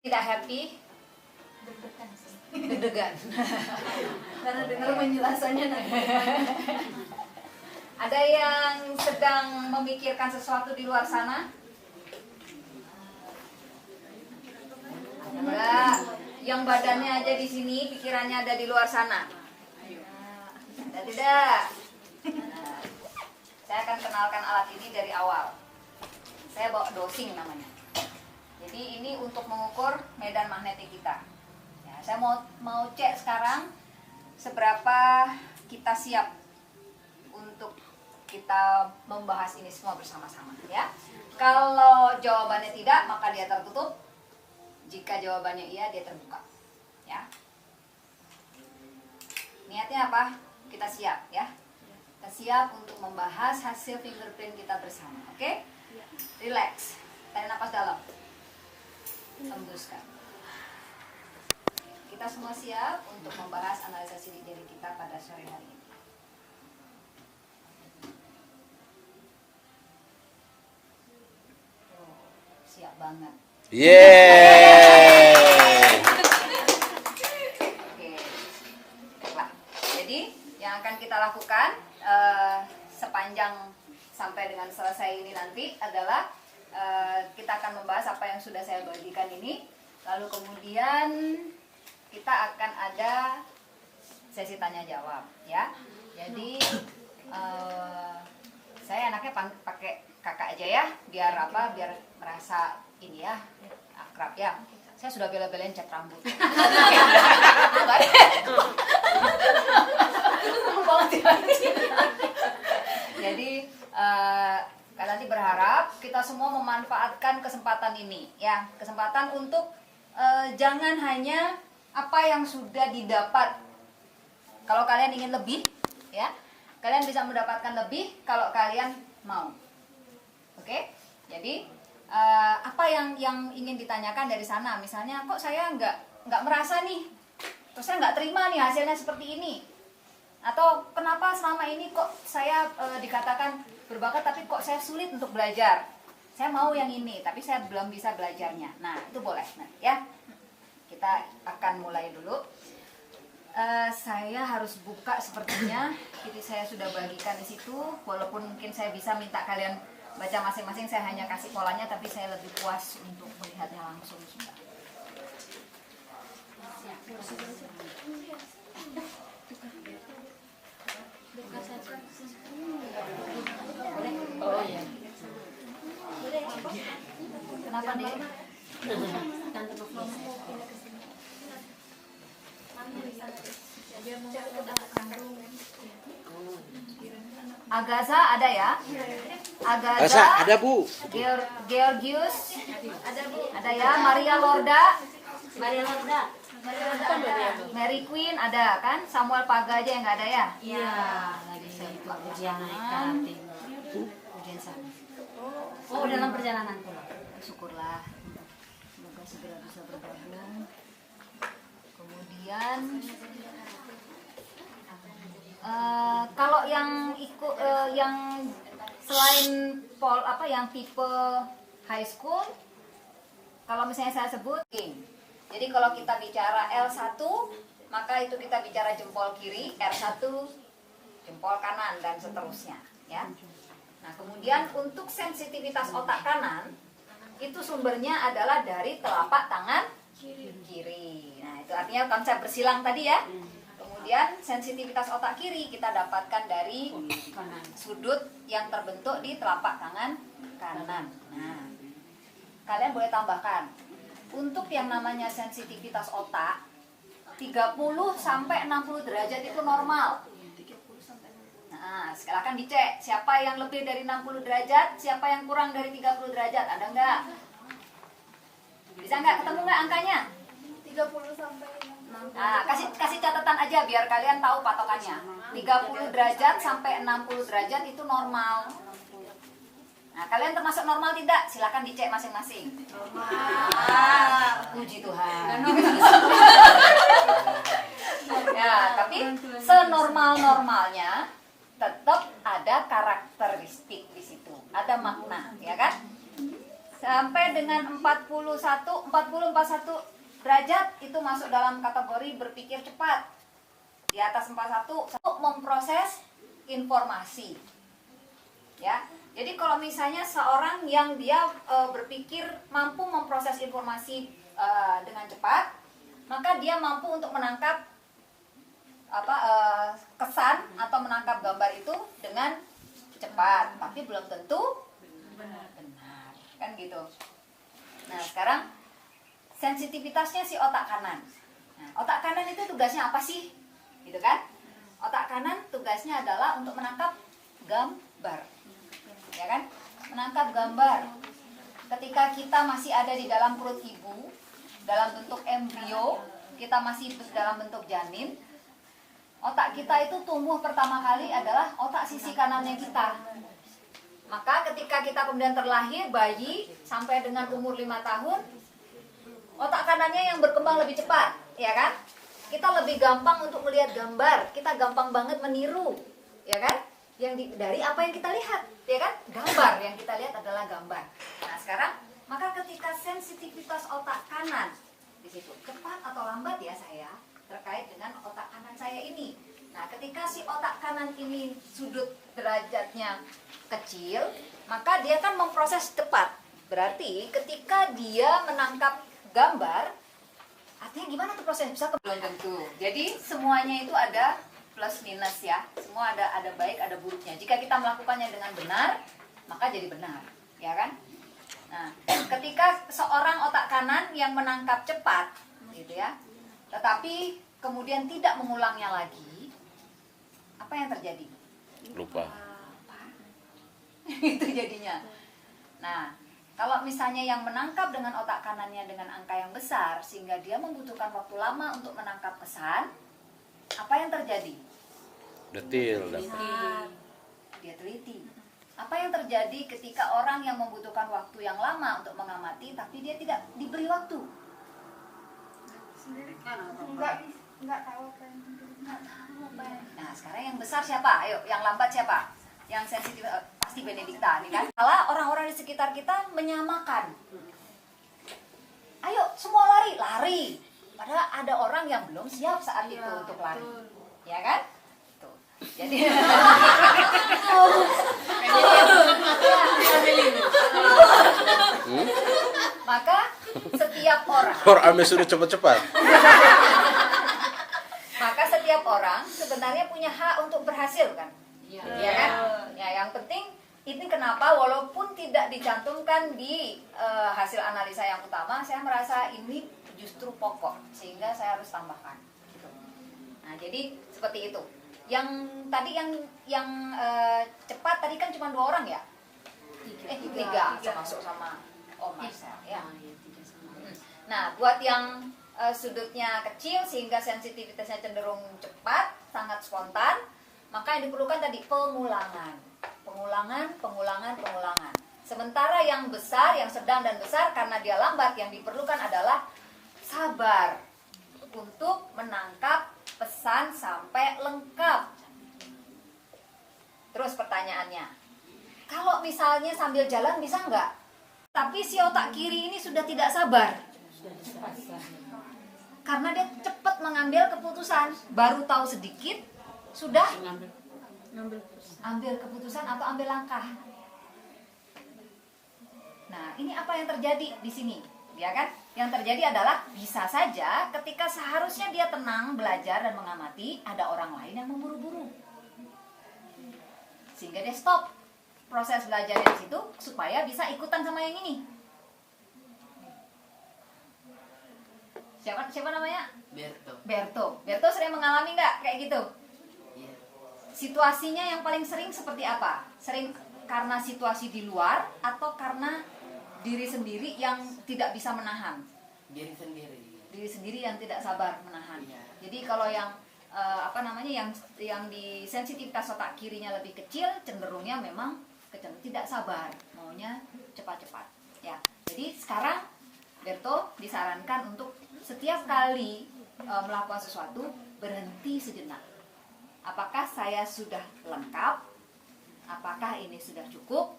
Tidak happy, deg-degan. Karena dengar penjelasannya nanti. Ada yang sedang memikirkan sesuatu di luar sana? Ada. Yang badannya aja di sini, pikirannya ada di luar sana. Ada tidak? Saya akan kenalkan alat ini dari awal. Saya bawa dosing namanya. Jadi ini untuk mengukur medan magnetik kita. Ya, saya mau cek sekarang seberapa kita siap untuk kita membahas ini semua bersama-sama. Ya, kalau jawabannya tidak, maka dia tertutup. Jika jawabannya iya, dia terbuka. Ya. Niatnya apa? Kita siap, ya. Kita siap untuk membahas hasil fingerprint kita bersama. Oke? Relax. Tarik nafas dalam. Hembuskan. Kita semua siap untuk membahas analisa sidik jari kita pada sore hari ini. Oh, siap banget. Yeay. Oke. Baiklah. Jadi yang akan kita lakukan sepanjang sampai dengan selesai ini nanti adalah kita akan membahas apa yang sudah saya bagikan ini. Lalu kemudian kita akan ada sesi tanya jawab, ya. Jadi saya anaknya pakai kakak aja ya, biar apa? Biar merasa ini ya, akrab ya. Saya sudah bela-belain cat rambut. Jadi kalian nanti berharap kita semua memanfaatkan kesempatan ini, ya, kesempatan untuk jangan hanya apa yang sudah didapat. Kalau kalian ingin lebih, ya, kalian bisa mendapatkan lebih kalau kalian mau. Oke? Jadi apa yang ingin ditanyakan dari sana? Misalnya, kok saya nggak merasa nih, terus saya nggak terima nih hasilnya seperti ini, atau kenapa selama ini kok saya dikatakan berbakat tapi kok saya sulit untuk belajar? Saya mau yang ini tapi saya belum bisa belajarnya. Nah, itu boleh. Nah, ya, kita akan mulai dulu. Saya harus buka sepertinya. Jadi saya sudah bagikan di situ. Walaupun mungkin saya bisa minta kalian baca masing-masing, saya hanya kasih polanya, tapi saya lebih puas untuk melihatnya langsung. Oh iya. Kenapa nih? Agaza ada ya? Agaza Ada Bu. Georgius ada ya? Maria Lorda, Mary Queen ada kan? Samuel Paga aja yang nggak ada ya? Iya, lagi ujian naik ujian sana. Oh, dalam perjalanan pulang. Syukurlah, semoga segera bisa bergabung. Kemudian kalau yang ikut yang selain yang tipe high school, kalau misalnya saya sebut jadi kalau kita bicara L1 maka itu kita bicara jempol kiri, R1 jempol kanan, dan seterusnya, ya. Nah, kemudian untuk sensitivitas otak kanan itu sumbernya adalah dari telapak tangan kiri. Nah, itu artinya konsep bersilang tadi ya. Kemudian sensitivitas otak kiri kita dapatkan dari sudut yang terbentuk di telapak tangan kanan. Nah, kalian boleh tambahkan untuk yang namanya sensitivitas otak 30 sampai 60 derajat itu normal. Nah, silakan dicek siapa yang lebih dari 60 derajat, siapa yang kurang dari 30 derajat, ada enggak? Bisa enggak ketemu enggak angkanya? 30 sampai 60. Nah, kasih catatan aja biar kalian tahu patokannya. 30 derajat sampai 60 derajat itu normal. Nah, kalian termasuk normal tidak? Silakan dicek masing-masing. Normal. Puji Tuhan. Ya, tapi senormal-normalnya tetap ada karakteristik di situ, ada makna, ya kan? sampai dengan 41 derajat itu masuk dalam kategori berpikir cepat. Di atas 41 untuk memproses informasi. Ya. Jadi kalau misalnya seorang yang dia berpikir mampu memproses informasi dengan cepat, maka dia mampu untuk menangkap kesan atau menangkap gambar itu dengan cepat, tapi belum tentu benar, kan gitu. Nah, sekarang sensitivitasnya si otak kanan. Nah, otak kanan itu tugasnya apa sih? Gitu kan? Otak kanan tugasnya adalah untuk menangkap gambar. Ya kan? Menangkap gambar. Ketika kita masih ada di dalam perut ibu, dalam bentuk embrio, kita masih dalam bentuk janin, otak kita itu tumbuh pertama kali adalah otak sisi kanannya kita. Maka ketika kita kemudian terlahir, bayi, sampai dengan umur 5 tahun, otak kanannya yang berkembang lebih cepat, ya kan? Kita lebih gampang untuk melihat gambar, kita gampang banget meniru, ya kan? Dari apa yang kita lihat, ya kan? Gambar yang kita lihat adalah gambar. Nah, sekarang, maka ketika sensitivitas otak kanan, di situ, cepat atau lambat ya saya, terkait dengan otak kanan saya ini. Nah, ketika si otak kanan ini sudut derajatnya kecil, maka dia kan memproses cepat. Berarti ketika dia menangkap gambar, artinya gimana tuh proses? Bisa belum tentu. Jadi semuanya itu ada plus minus ya. Semua ada baik, ada buruknya. Jika kita melakukannya dengan benar, maka jadi benar, ya kan? Nah, ketika seorang otak kanan yang menangkap cepat, gitu ya, tetapi kemudian tidak mengulangnya lagi, apa yang terjadi? Lupa. Itu jadinya. Nah, kalau misalnya yang menangkap dengan otak kanannya dengan angka yang besar, sehingga dia membutuhkan waktu lama untuk menangkap kesan, apa yang terjadi? Detil. Dia teliti. Apa yang terjadi ketika orang yang membutuhkan waktu yang lama untuk mengamati, tapi dia tidak diberi waktu? Enggak tahu apa yang Nah, sekarang yang besar siapa? Ayo, yang lambat siapa? Yang sensitif pasti Benedikta, nih kan? Malah orang-orang di sekitar kita menyamakan. Ayo, semua lari. Padahal ada orang yang belum siap saat itu untuk lari. Ya kan? Tuh. Jadi maka setiap orang Orang sudah cepat-cepat. Maka setiap orang sebenarnya punya hak untuk berhasil kan? Iya. Ya kan? Ya, yang penting ini kenapa walaupun tidak dicantumkan di hasil analisa yang utama, saya merasa ini justru pokok sehingga saya harus tambahkan. Gitu. Nah, jadi seperti itu. Yang tadi yang cepat tadi kan cuma 2 orang ya? Tiga. Termasuk sama Om Marcel ya. Nah, buat yang sudutnya kecil sehingga sensitivitasnya cenderung cepat, sangat spontan, maka yang diperlukan tadi pengulangan. Sementara yang besar, yang sedang dan besar karena dia lambat, yang diperlukan adalah sabar untuk menangkap pesan sampai lengkap. Terus pertanyaannya, kalau misalnya sambil jalan bisa nggak? Tapi si otak kiri ini sudah tidak sabar. Karena dia cepat mengambil keputusan, baru tahu sedikit sudah ambil keputusan atau ambil langkah. Nah, ini apa yang terjadi di sini, ya kan? Yang terjadi adalah bisa saja ketika seharusnya dia tenang belajar dan mengamati, ada orang lain yang memburu-buru, sehingga dia stop proses belajarnya di situ supaya bisa ikutan sama yang ini. Siapa namanya? Berto sering mengalami nggak kayak gitu? Iya. Situasinya yang paling sering seperti apa? Sering karena situasi di luar atau karena diri sendiri yang tidak bisa menahan? Diri sendiri. Diri sendiri yang tidak sabar menahan. Iya. Jadi kalau yang yang di sensitivitas otak kirinya lebih kecil, cenderungnya memang tidak sabar, maunya cepat-cepat. Ya. Jadi sekarang Berto disarankan untuk setiap kali melakukan sesuatu berhenti sejenak. Apakah saya sudah lengkap? Apakah ini sudah cukup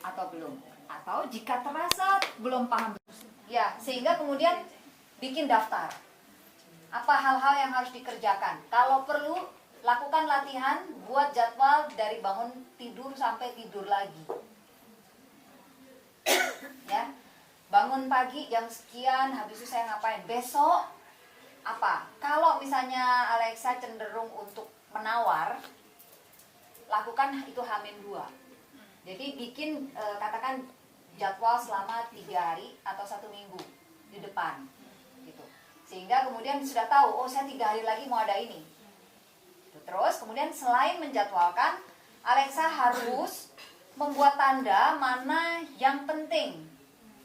atau belum? Atau jika terasa belum paham, ya, sehingga kemudian bikin daftar. Apa hal-hal yang harus dikerjakan? Kalau perlu, lakukan latihan, buat jadwal dari bangun tidur sampai tidur lagi. Ya, bangun pagi jam sekian, habis itu saya ngapain? Besok apa? Kalau misalnya Alexa cenderung untuk menawar, lakukan itu H-2. Jadi bikin katakan jadwal selama 3 hari atau 1 minggu di depan, gitu. Sehingga kemudian sudah tahu, oh saya 3 hari lagi mau ada ini. Terus kemudian selain menjadwalkan, Alexa harus membuat tanda mana yang penting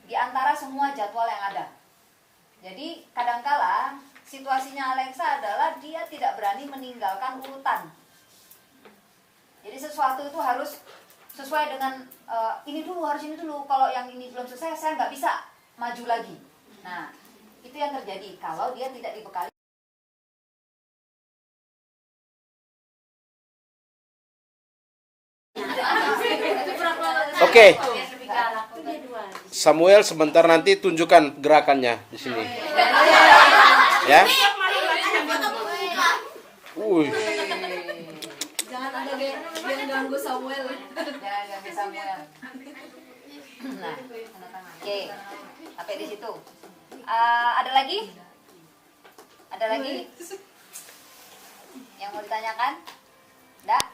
di antara semua jadwal yang ada. Jadi kadangkala situasinya Alexa adalah dia tidak berani meninggalkan urutan. Jadi sesuatu itu harus sesuai dengan ini dulu, harus ini dulu. Kalau yang ini belum selesai, saya nggak bisa maju lagi. Nah, itu yang terjadi kalau dia tidak dibekali. Oke, Itu dia dua. Samuel sebentar nanti tunjukkan gerakannya di sini. Ya. Jangan ada yang ganggu Samuel. Ya, bisa Samuel. Nah, oke, sampai di situ. Ada lagi? Ada lagi? Yang mau ditanyakan? Enggak?